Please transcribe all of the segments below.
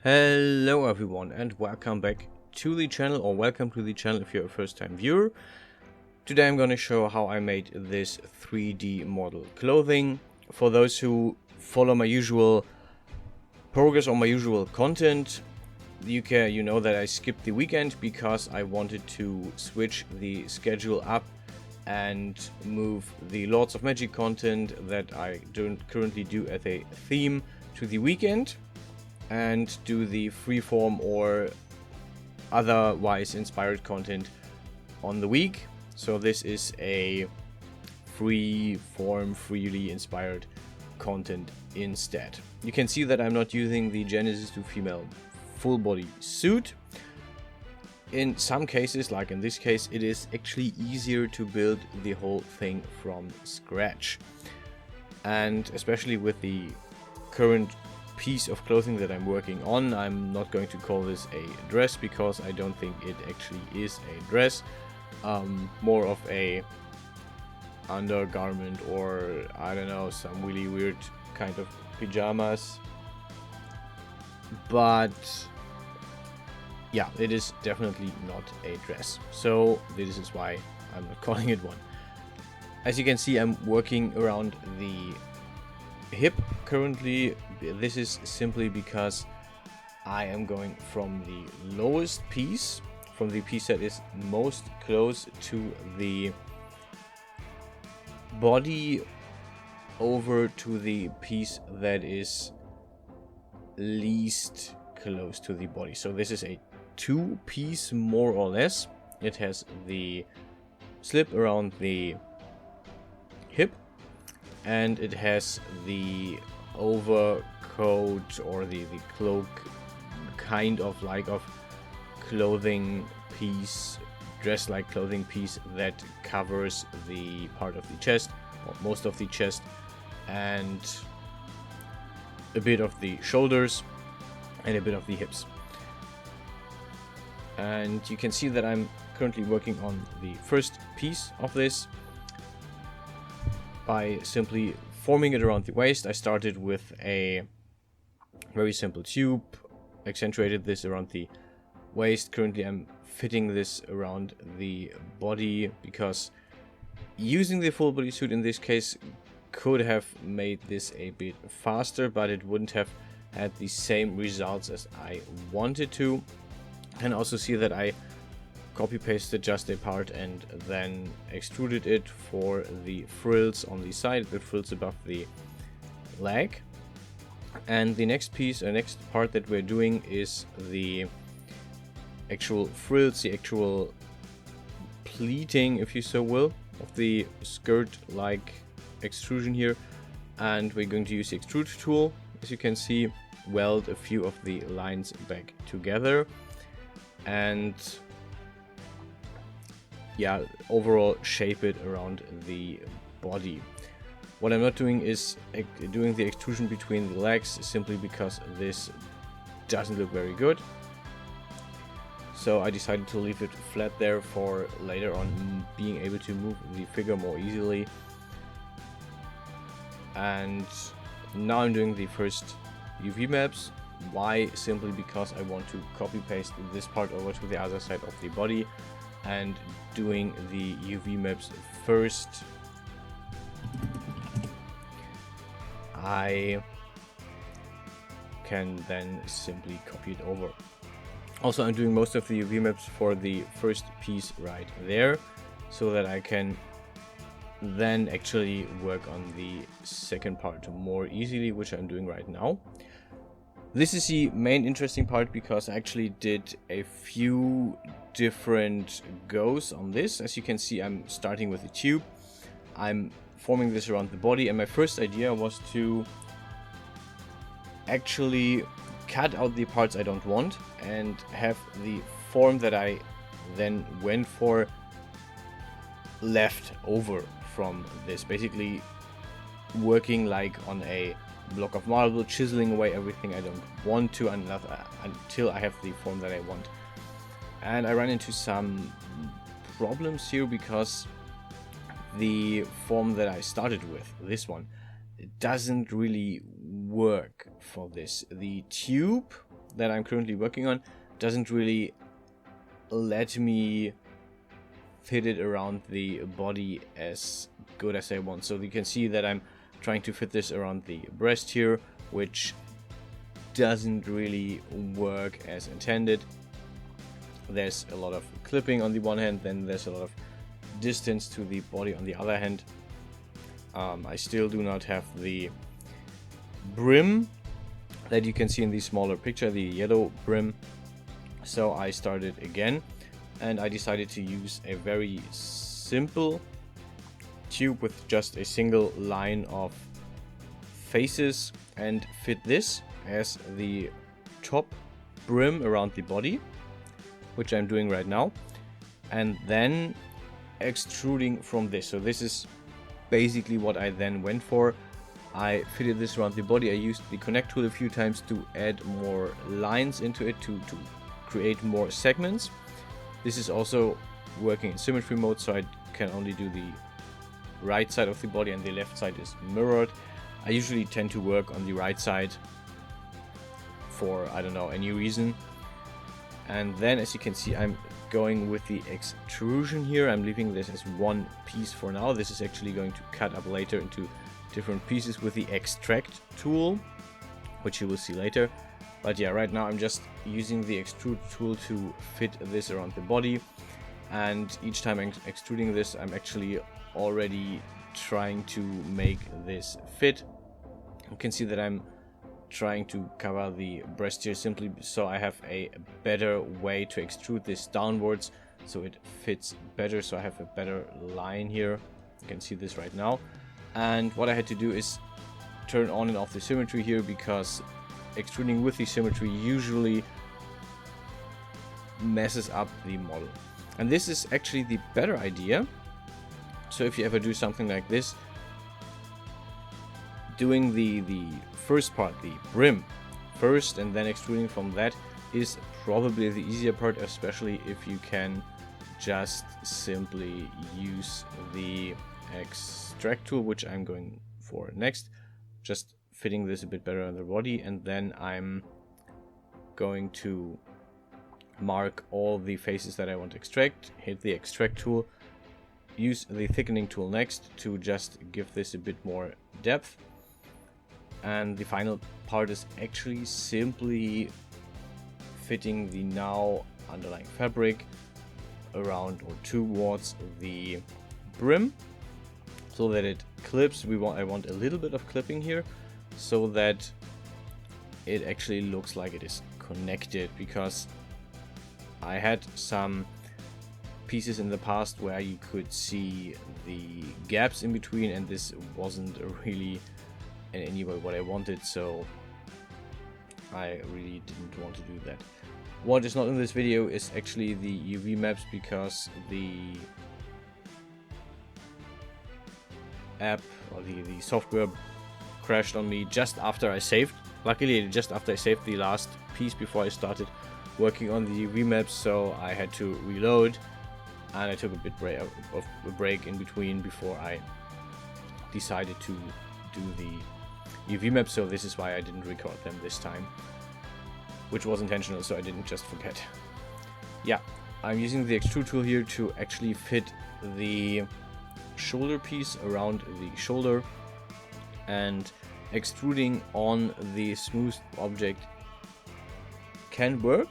Hello everyone and welcome back to the channel, or welcome to the channel if you're a first time viewer. Today I'm going to show how I made this 3D model clothing. For those who follow my usual progress or my usual content, you know that I skipped the weekend because I wanted to switch the schedule up and move the Lords of Magic content that I don't currently do as a theme to the weekend, and do the freeform or otherwise inspired content on the week. So this is a freeform, freely inspired content instead. You can see that I'm not using the Genesis to female full body suit. In some cases, like in this case, it is actually easier to build the whole thing from scratch. And especially with the current piece of clothing that I'm working on, I'm not going to call this a dress because I don't think it actually is a dress. More of a undergarment, or I don't know, some really weird kind of pajamas. But yeah, it is definitely not a dress. So this is why I'm not calling it one. As you can see, I'm working around the hip currently. This is simply because I am going from the lowest piece, from the piece that is most close to the body, over to the piece that is least close to the body. So this is a two-piece more or less. It has the slip around the hip, and it has the overcoat or the cloak kind of clothing piece, dress-like clothing piece that covers the part of the chest, or most of the chest, and a bit of the shoulders and a bit of the hips. And you can see that I'm currently working on the first piece of this by simply forming it around the waist. I started with a very simple tube, accentuated this around the waist. Currently I'm fitting this around the body because using the full body suit in this case could have made this a bit faster, but it wouldn't have had the same results as I wanted to. And also see that I copy pasted just a part and then extruded it for the frills on the side, the frills above the leg. And the next piece, the next part that we're doing is the actual frills, the actual pleating, if you so will, of the skirt like extrusion here. And we're going to use the extrude tool, as you can see, weld a few of the lines back together, and yeah, overall shape it around the body. What I'm not doing is doing the extrusion between the legs, simply because this doesn't look very good. So I decided to leave it flat there for later on being able to move the figure more easily. And now I'm doing the first UV maps. Why? Simply because I want to copy paste this part over to the other side of the body, and doing the UV maps first, I can then simply copy it over. Also, I'm doing most of the UV maps for the first piece right there, so that I can then actually work on the second part more easily, which I'm doing right now. This is the main interesting part because I actually did a few different goes on this. As you can see, I'm starting with a tube. I'm forming this around the body, and my first idea was to actually cut out the parts I don't want and have the form that I then went for left over from this. Basically working like on a block of marble, chiseling away everything I don't want to until I have the form that I want. And I ran into some problems here because the form that I started with, this one, doesn't really work for this. The tube that I'm currently working on doesn't really let me fit it around the body as good as I want. So you can see that I'm trying to fit this around the breast here, which doesn't really work as intended. There's a lot of clipping on the one hand, then there's a lot of distance to the body on the other hand. I still do not have the brim that you can see in the smaller picture, the yellow brim. So I started again, and I decided to use a very simple tube with just a single line of faces and fit this as the top brim around the body, which I'm doing right now, and then extruding from this. So this is basically what I then went for. I fitted this around the body. I used the connect tool a few times to add more lines into it to create more segments. This is also working in symmetry mode, so I can only do the right side of the body and the left side is mirrored. I usually tend to work on the right side for, I don't know, any reason. And then, as you can see, I'm going with the extrusion here. I'm leaving this as one piece for now. This is actually going to cut up later into different pieces with the extract tool, which you will see later. But yeah, right now I'm just using the extrude tool to fit this around the body. And each time I'm extruding this, I'm actually already trying to make this fit. You can see that I'm trying to cover the breast here simply so I have a better way to extrude this downwards so it fits better, so I have a better line here. You can see this right now. And what I had to do is turn on and off the symmetry here, because extruding with the symmetry usually messes up the model. And this is actually the better idea. So if you ever do something like this, doing the first part, the brim, first and then extruding from that is probably the easier part, especially if you can just simply use the extract tool, which I'm going for next, just fitting this a bit better on the body. And then I'm going to mark all the faces that I want to extract, hit the extract tool, use the thickening tool next to just give this a bit more depth. And the final part is actually simply fitting the now underlying fabric around or towards the brim so that it clips. I want a little bit of clipping here so that it actually looks like it is connected, because I had some pieces in the past where you could see the gaps in between, and this wasn't really in any way what I wanted, so I really didn't want to do that. What is not in this video is actually the UV maps, because the app or the software crashed on me just after I saved. Luckily, just after I saved the last piece before I started working on the UV maps, so I had to reload, and I took a bit of a break in between before I decided to do the UV maps, so this is why I didn't record them this time, which was intentional, so I didn't just forget. Yeah, I'm using the extrude tool here to actually fit the shoulder piece around the shoulder, and extruding on the smooth object can work.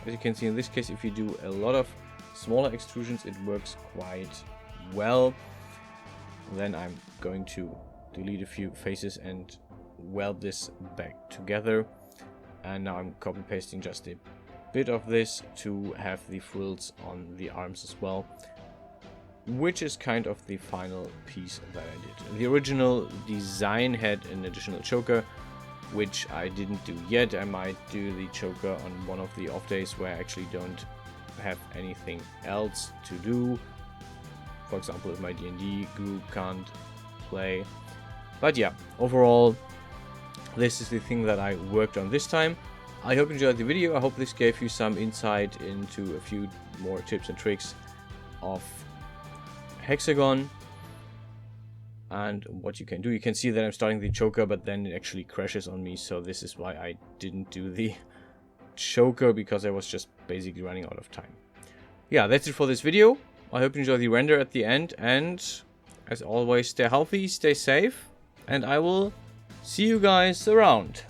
As you can see in this case, if you do a lot of smaller extrusions, it works quite well. Then I'm going to delete a few faces and weld this back together. And now I'm copy pasting just a bit of this to have the frills on the arms as well, which is kind of the final piece that I did. The original design had an additional choker, which I didn't do yet. I might do the choker on one of the off days where I actually don't have anything else to do. For example, if my D&D group can't play. But yeah, overall, this is the thing that I worked on this time. I hope you enjoyed the video. I hope this gave you some insight into a few more tips and tricks of Hexagon and what you can do. You can see that I'm starting the choker, but then it actually crashes on me, so this is why I didn't do the choker because I was just basically running out of time. Yeah, that's it for this video. I hope you enjoyed the render at the end, and as always, stay healthy, stay safe, and I will see you guys around.